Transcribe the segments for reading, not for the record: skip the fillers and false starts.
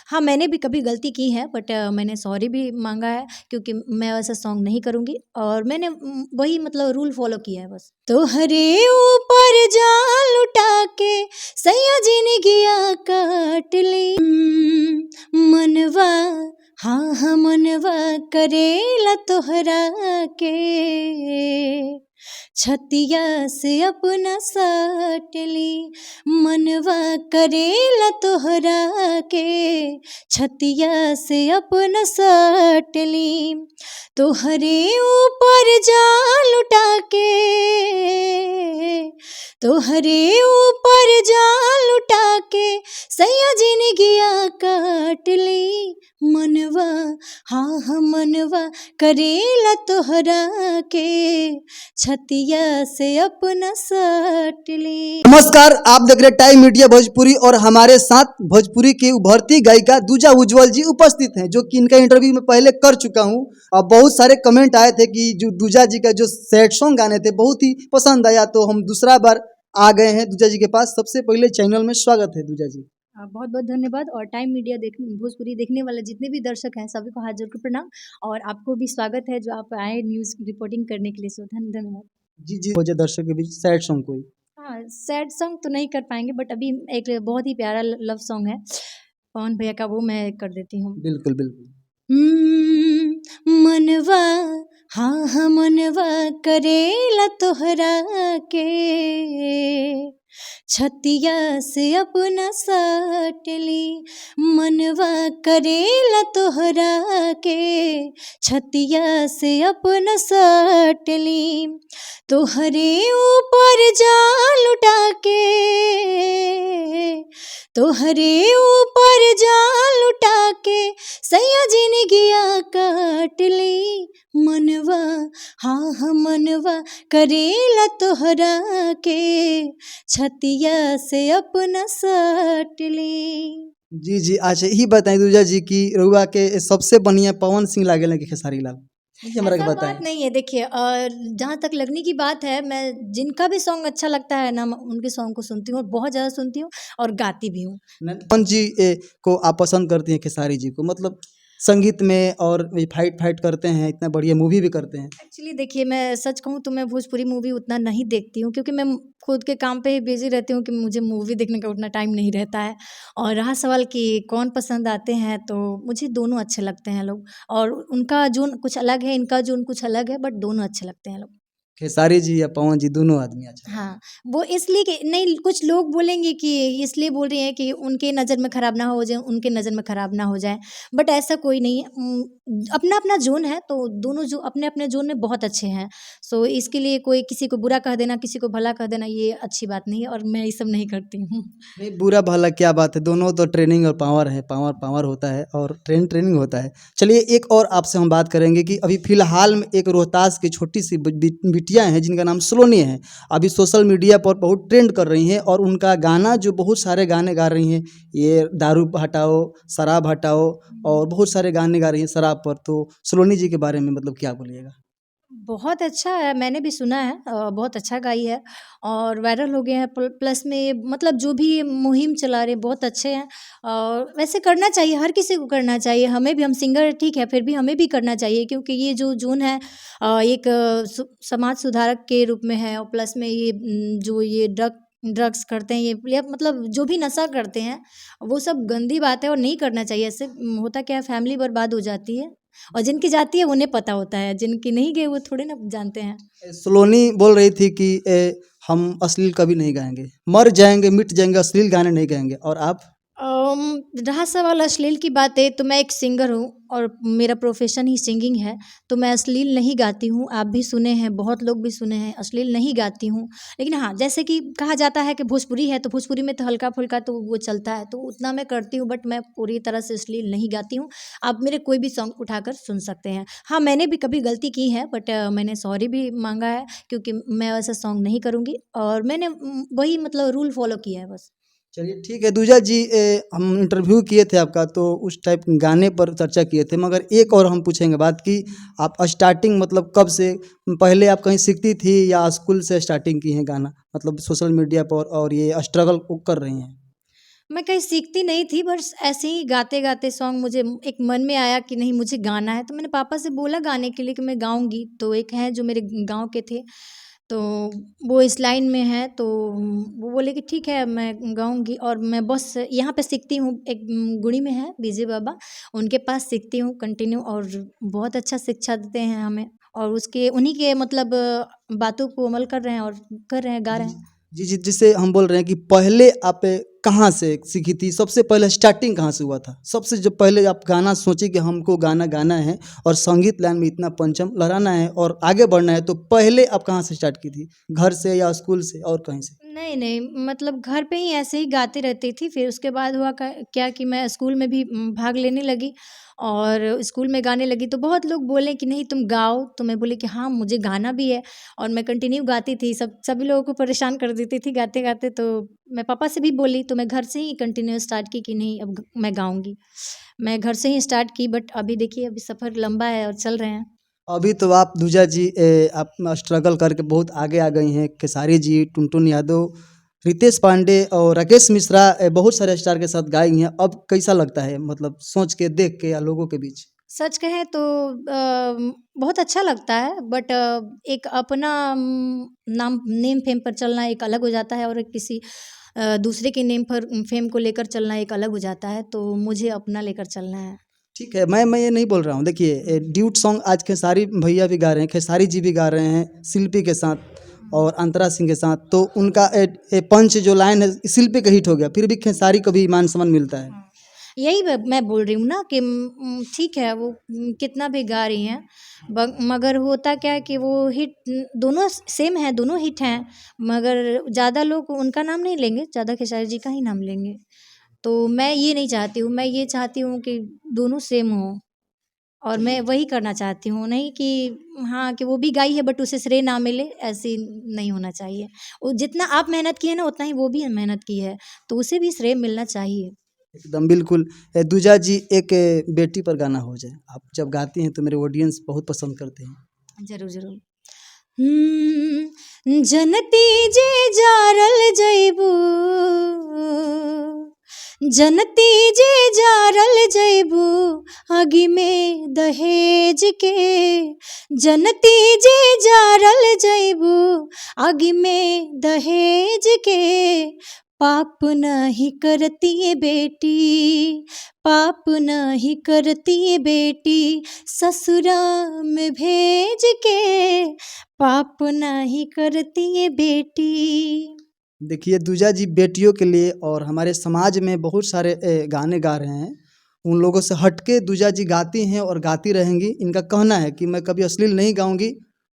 हाँ, मैंने भी कभी गलती की है बट मैंने सॉरी भी माँगा है क्योंकि मैं वैसा सॉन्ग नहीं करूँगी और मैंने वही मतलब रूल फ़ॉलो किया है बस। तोहरे ऊपर जान लुटा के सैया जी ने गिया काट ली मनवा हाँ हाँ मनवा करेला तोहरा के छतिया से अपना साट ली मनवा करेला तोहरा के छतिया से अपना साट ली तोहरे ऊपर जान लुटा के तोहरे ऊपर जान लुटा के सैया जी ने गिया काट ली मनवा हाँ हाँ मनवा करेला तोहरा के छतिया से अपना साट ली। नमस्कार, आप देख रहे टाइम मीडिया भोजपुरी और हमारे साथ भोजपुरी की उभरती गायिका दूजा उज्जवल जी उपस्थित हैं, जो कि इनका इंटरव्यू मैं पहले कर चुका हूं। और बहुत सारे कमेंट आए थे कि जो दूजा जी का जो सैड सॉन्ग गाने थे बहुत ही पसंद आया, तो हम दूसरा बार आ गए हैं दूजा जी के पास। सबसे पहले चैनल में स्वागत है दूजा जी। बहुत बहुत धन्यवाद और टाइम मीडिया भोजपुरी देखने वाले जितने भी दर्शक हैं सभी को हाथ जोड़ कर प्रणाम और आपको भी स्वागत है जो आप आए न्यूज़ रिपोर्टिंग करने के लिए। सो धन्यवाद। जी जी, मुझे दर्शक के बीच सैड सॉन्ग कोई हाँ, सैड सॉन्ग तो नहीं कर पाएंगे बट अभी एक बहुत ही प्यारा लव सॉन्ग है पवन भैया का, वो मैं कर देती हूँ। बिल्कुल बिल्कुल। मनवा हाँ हाँ मनवा करेला तोहरा के छतिया से अपना साट ली मनवा करेला तोहरा के छतिया से अपना साट ली तोहरे ऊपर जान लुटा के तोहरे ऊपर जान लुटा के सैया जी ने गिया काट ली मनवा हाँ हाँ मनवा करेला तोहरा के छतिया से अपना साट ली। जी जी, अच्छा ही बताएं दूजा जी की रउआ के सबसे बढ़िया पवन सिंह लागेला कि खेसारी लाल, ये हमरा के ऐसा बताएं। बात नहीं है, देखिए जहाँ तक लगने की बात है मैं जिनका भी सॉन्ग अच्छा लगता है ना उनके सॉन्ग को सुनती हूँ और बहुत ज़्यादा सुनती हूँ और गाती भी हूँ। पवन जी को आप पसंद करती हैं खेसारी जी को, मतलब संगीत में और फाइट फाइट करते हैं, इतना बढ़िया मूवी भी करते हैं। एक्चुअली देखिए मैं सच कहूँ तो मैं भोजपुरी मूवी उतना नहीं देखती हूँ क्योंकि मैं खुद के काम पे ही बिजी रहती हूँ कि मुझे मूवी देखने का उतना टाइम नहीं रहता है। और रहा सवाल कि कौन पसंद आते हैं, तो मुझे दोनों अच्छे लगते हैं लोग और उनका जोन कुछ अलग है, इनका जोन कुछ अलग है, बट दोनों अच्छे लगते हैं लोग। खेसारी जी या पवन जी दोनों आदमी अच्छा। हाँ, वो इसलिए कि नहीं, कुछ लोग बोलेंगे कि इसलिए बोल रही हैं कि उनके नज़र में ख़राब ना हो जाए, उनके नज़र में ख़राब ना हो जाए, बट ऐसा कोई नहीं है। अपना-अपना ज़ोन है, तो दोनों जो अपने-अपने ज़ोन में बहुत अच्छे हैं। सो इसके लिए कोई किसी को बुरा कह देना, किसी को भला कह देना, ये अच्छी बात नहीं है और मैं ये सब नहीं करती हूँ। नहीं, बुरा भला क्या बात है, दोनों तो ट्रेनिंग और पावर है, पावर पावर होता है और ट्रेनिंग होता है। चलिए एक और आपसे हम बात करेंगे कि अभी फ़िलहाल में एक रोहतास की छोटी सी बिटिया हैं जिनका नाम सलोनी है, अभी सोशल मीडिया पर बहुत ट्रेंड कर रही हैं और उनका गाना जो बहुत सारे गाने गा रही हैं, ये दारू हटाओ, शराब हटाओ और बहुत सारे गाने गा रही हैं शराब पर। तो सलोनी जी के बारे में मतलब क्या बोलिएगा? बहुत अच्छा है, मैंने भी सुना है, बहुत अच्छा गाई है और वायरल हो गए हैं। प्लस में मतलब जो भी ये मुहिम चला रहे हैं बहुत अच्छे हैं और वैसे करना चाहिए, हर किसी को करना चाहिए। हमें भी, हम सिंगर ठीक है, फिर भी हमें भी करना चाहिए क्योंकि ये जो जोन है एक समाज सुधारक के रूप में है और प्लस में ये जो ये ड्रग्स करते हैं, ये मतलब जो भी नशा करते हैं वो सब गंदी बात है और नहीं करना चाहिए। ऐसे होता क्या है, फैमिली बर्बाद हो जाती है और जिनकी जाती है उन्हें पता होता है, जिनकी नहीं गए वो थोड़े ना जानते हैं। सलोनी बोल रही थी कि हम अश्लील कभी नहीं गाएंगे, मर जाएंगे मिट जाएंगे, अश्लील गाने नहीं गाएंगे। और आप? रहा सवाल अश्लील की बात है तो मैं एक सिंगर हूँ और मेरा प्रोफेशन ही सिंगिंग है, तो मैं अश्लील नहीं गाती हूँ। आप भी सुने हैं, बहुत लोग भी सुने हैं, अश्लील नहीं गाती हूँ। लेकिन हाँ, जैसे कि कहा जाता है कि भोजपुरी है तो भोजपुरी में तो हल्का फुल्का तो वो चलता है, तो उतना मैं करती हूँ, बट मैं पूरी तरह से अश्लील नहीं गाती हूँ। आप मेरे कोई भी सॉन्ग उठाकर सुन सकते हैं। हाँ, मैंने भी कभी गलती की है बट मैंने सॉरी भी मांगा है क्योंकि मैं वैसा सॉन्ग नहीं करूँगी और मैंने वही मतलब रूल फॉलो किया है बस। चलिए ठीक है दूजा जी, हम इंटरव्यू किए थे आपका तो उस टाइप गाने पर चर्चा किए थे, मगर एक और हम पूछेंगे बात कि आप स्टार्टिंग मतलब कब से, पहले आप कहीं सीखती थी या स्कूल से स्टार्टिंग की हैं गाना, मतलब सोशल मीडिया पर और ये स्ट्रगल कर रही हैं? मैं कहीं सीखती नहीं थी, बस ऐसे ही गाते-गाते सॉन्ग मुझे एक मन में आया कि नहीं मुझे गाना है, तो मैंने पापा से बोला गाने के लिए कि मैं गाऊँगी। तो एक हैं जो मेरे गाँव के थे, तो वो इस लाइन में हैं, तो वो बोले कि ठीक है मैं गाऊँगी और मैं बस यहाँ पे सीखती हूँ। एक गुड़ी में है बीजे बाबा, उनके पास सीखती हूँ कंटिन्यू और बहुत अच्छा शिक्षा देते हैं हमें और उसके उन्हीं के मतलब बातों को अमल कर रहे हैं और कर रहे हैं, गा जी, रहे जी। हैं। जी, जी, जिसे हम बोल रहे हैं कि पहले आप कहाँ से सीखी थी? सबसे पहले स्टार्टिंग कहाँ से हुआ था? सबसे जब पहले आप गाना सोचे कि हमको गाना गाना है और संगीत लाइन में इतना पंचम लहराना है और आगे बढ़ना है, तो पहले आप कहाँ से स्टार्ट की थी? घर से या स्कूल से और कहीं से? नहीं, नहीं, मतलब घर पे ही ऐसे ही गाती रहती थी, फिर उसके बाद हुआ क्या कि मैं स्कूल में भी भाग लेने लगी और स्कूल में गाने लगी, तो बहुत लोग बोले कि नहीं तुम गाओ, तो मैं बोली कि हाँ, मुझे गाना भी है और मैं कंटिन्यू गाती थी, सभी लोगों को परेशान कर देती थी गाते-गाते, तो मैं पापा से भी बोली, तो मैं घर से ही कंटिन्यू स्टार्ट की कि नहीं अब मैं गाऊँगी। मैं घर से ही स्टार्ट की बट अभी देखिए अभी सफ़र लंबा है और चल रहे हैं। अभी तो आप दूजा जी आप स्ट्रगल करके बहुत आगे आ गई हैं। खेसारी जी, टुनटुन यादव, रितेश पांडे और राकेश मिश्रा बहुत सारे स्टार के साथ गाई हैं। अब कैसा लगता है मतलब सोच के, देख के या लोगों के बीच? सच कहें तो बहुत अच्छा लगता है बट एक अपना नाम नेम फेम पर चलना एक अलग हो जाता है और एक किसी दूसरे के नेम पर फेम को लेकर चलना एक अलग हो जाता है, तो मुझे अपना लेकर चलना है। ठीक है, मैं ये नहीं बोल रहा हूँ। देखिए ड्यूट सॉन्ग आज खेसारी भैया भी गा रहे हैं, खेसारी जी भी गा रहे हैं शिल्पी के साथ और अंतरा सिंह के साथ। तो उनका पंच जो लाइन है शिल्पी का हिट हो गया, फिर भी खेसारी को भी मान सम्मान मिलता है। हाँ। यही मैं बोल रही हूँ ना कि ठीक है वो कितना भी गा रही हैं मगर होता क्या है कि वो हिट दोनों सेम है, दोनों हिट हैं मगर ज़्यादा लोग उनका नाम नहीं लेंगे, ज़्यादा खेसारी जी का ही नाम लेंगे। तो मैं ये नहीं चाहती हूँ, मैं ये चाहती हूँ कि दोनों सेम हों और मैं चलिए। वही करना चाहती हूँ, नहीं कि हाँ, कि वो भी गाई है बट उसे श्रेय ना मिले, ऐसे नहीं होना चाहिए। वो जितना आप मेहनत किए ना उतना ही वो भी मेहनत की है, तो उसे भी श्रेय मिलना चाहिए। एकदम बिल्कुल। दूजा जी एक बेटी पर गाना हो जाए। आप जब गाती हैं तो मेरे ऑडियंस बहुत पसंद करते हैं। ज़रूर, ज़रूर। जनती जे जारल जइबू जनती जे जारल जइबू आगि में दहेज के जनती जे जारल जइबू आगि में दहेज के पाप नहीं करती बेटी पाप नहीं करती बेटी ससुरा में भेज के पाप नहीं करती बेटी। देखिए दूजा जी बेटियों के लिए और हमारे समाज में बहुत सारे गाने गा रहे हैं। उन लोगों से हट के दूजा जी गाती हैं और गाती रहेंगी। इनका कहना है कि मैं कभी अश्लील नहीं गाऊँगी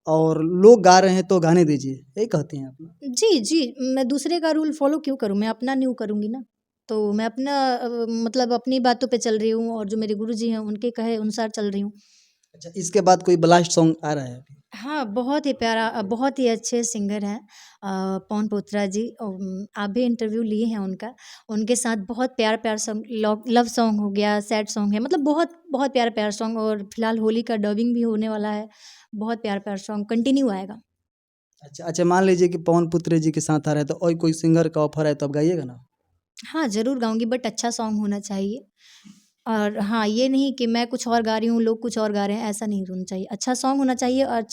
और लोग गा रहे हैं तो गाने दीजिए। यही कहती हैं आप ना? जी, जी, मैं दूसरे का रूल फ़ॉलो क्यों करूँ? मैं अपना न्यू करूँगी ना। तो मैं अपना मतलब अपनी बातों पे चल रही हूँ और जो मेरे गुरुजी हैं उनके कहे अनुसार चल रही हूँ। अच्छा, इसके बाद कोई ब्लास्ट सॉन्ग आ रहा है अभी? हाँ, बहुत ही प्यारा बहुत ही अच्छे सिंगर हैं पवन पोत्रा जी। आप भी इंटरव्यू लिए हैं उनका। उनके साथ बहुत प्यारा-प्यारा सॉन्ग लव सॉन्ग हो गया, सैड सॉन्ग है, मतलब बहुत बहुत प्यारा-प्यारा सॉन्ग और फिलहाल होली का डबिंग भी होने वाला है। बहुत प्यारा-प्यारा सॉन्ग कंटिन्यू आएगा। अच्छा, अच्छा मान लीजिए कि पवन पुत्र जी के साथ आ रहे हैं तो और कोई सिंगर का ऑफ़र है तो आप गाइएगा ना? हाँ, ज़रूर गाऊँगी बट अच्छा सॉन्ग होना चाहिए। और हाँ, ये नहीं कि मैं कुछ और गा रही हूँ, लोग कुछ और गा रहे हैं, ऐसा नहीं होना चाहिए। अच्छा सॉन्ग होना चाहिए और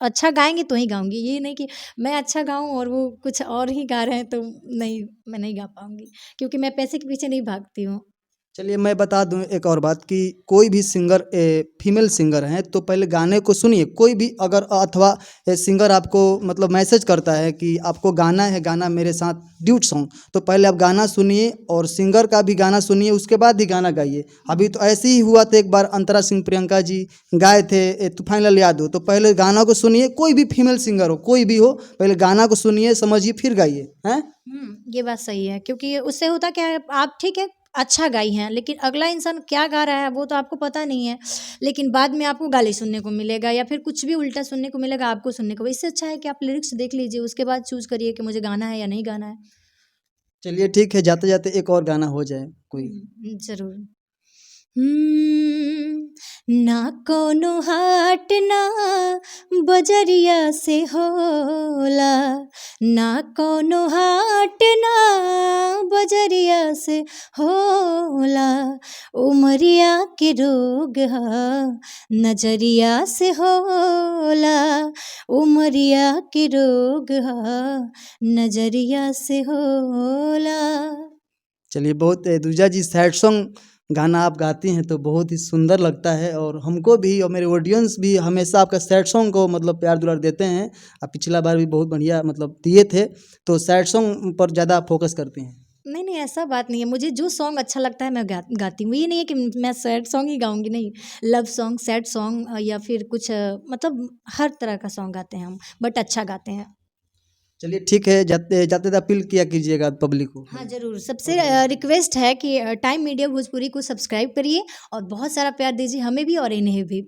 अच्छा गाएँगे तो ही गाऊँगी। ये नहीं कि मैं अच्छा गाऊँ और वो कुछ और ही गा रहे हैं तो नहीं, मैं नहीं गा पाऊँगी क्योंकि मैं पैसे के पीछे नहीं भागती हूँ। चलिए मैं बता दूं एक और बात कि कोई भी सिंगर फीमेल सिंगर हैं तो पहले गाने को सुनिए। कोई भी अगर अथवा सिंगर आपको मतलब मैसेज करता है कि आपको गाना है, गाना मेरे साथ ड्यूट सॉन्ग, तो पहले आप गाना सुनिए और सिंगर का भी गाना सुनिए, उसके बाद ही गाना गाइए। अभी तो ऐसे ही हुआ था, एक बार अंतरा सिंह प्रियंका जी गाए थे तूफान लाल यादव, तो पहले गाना को सुनिए। कोई भी फीमेल सिंगर हो, कोई भी हो, पहले गाना को सुनिए, समझिए, फिर गाइए हैं। ये बात सही है क्योंकि उससे होता क्या है आप ठीक है, अच्छा गाई हैं लेकिन अगला इंसान क्या गा रहा है वो तो आपको पता नहीं है। लेकिन बाद में आपको गाली सुनने को मिलेगा या फिर कुछ भी उल्टा सुनने को मिलेगा आपको सुनने को। इससे अच्छा है कि आप लिरिक्स देख लीजिए उसके बाद चूज़ करिए कि मुझे गाना है या नहीं गाना है। चलिए ठीक है, जाते जाते एक और गाना हो जाए कोई। ज़रूर। ना कौनो हाट ना बजरिया से होला, ना कौनो हाट ना बजरिया से होला, उमरिया के रोग ह नजरिया से होला, उमरिया के रोग ह नजरिया से होला। चलिए बहुत दूजा जी सैड सॉन्ग गाना आप गाती हैं तो बहुत ही सुंदर लगता है और हमको भी और मेरे ऑडियंस भी हमेशा आपका सैड सॉन्ग को मतलब प्यार दुलार देते हैं। आप पिछला बार भी बहुत बढ़िया मतलब दिए थे, तो सैड सॉन्ग पर ज़्यादा फोकस करते हैं। नहीं, नहीं ऐसा बात नहीं है, मुझे जो सॉन्ग अच्छा लगता है मैं गाती हूँ। ये नहीं है कि मैं सैड सॉन्ग ही गाऊँगी, नहीं। लव सॉन्ग, सैड सॉन्ग या फिर कुछ मतलब हर तरह का सॉन्ग गाते हैं हम, बट अच्छा गाते हैं। चलिए ठीक है, जाते जाते अपील किया कीजिएगा पब्लिक को। हाँ, ज़रूर। सबसे रिक्वेस्ट है कि टाइम मीडिया भोजपुरी को सब्सक्राइब करिए और बहुत सारा प्यार दीजिए हमें भी और इन्हें भी।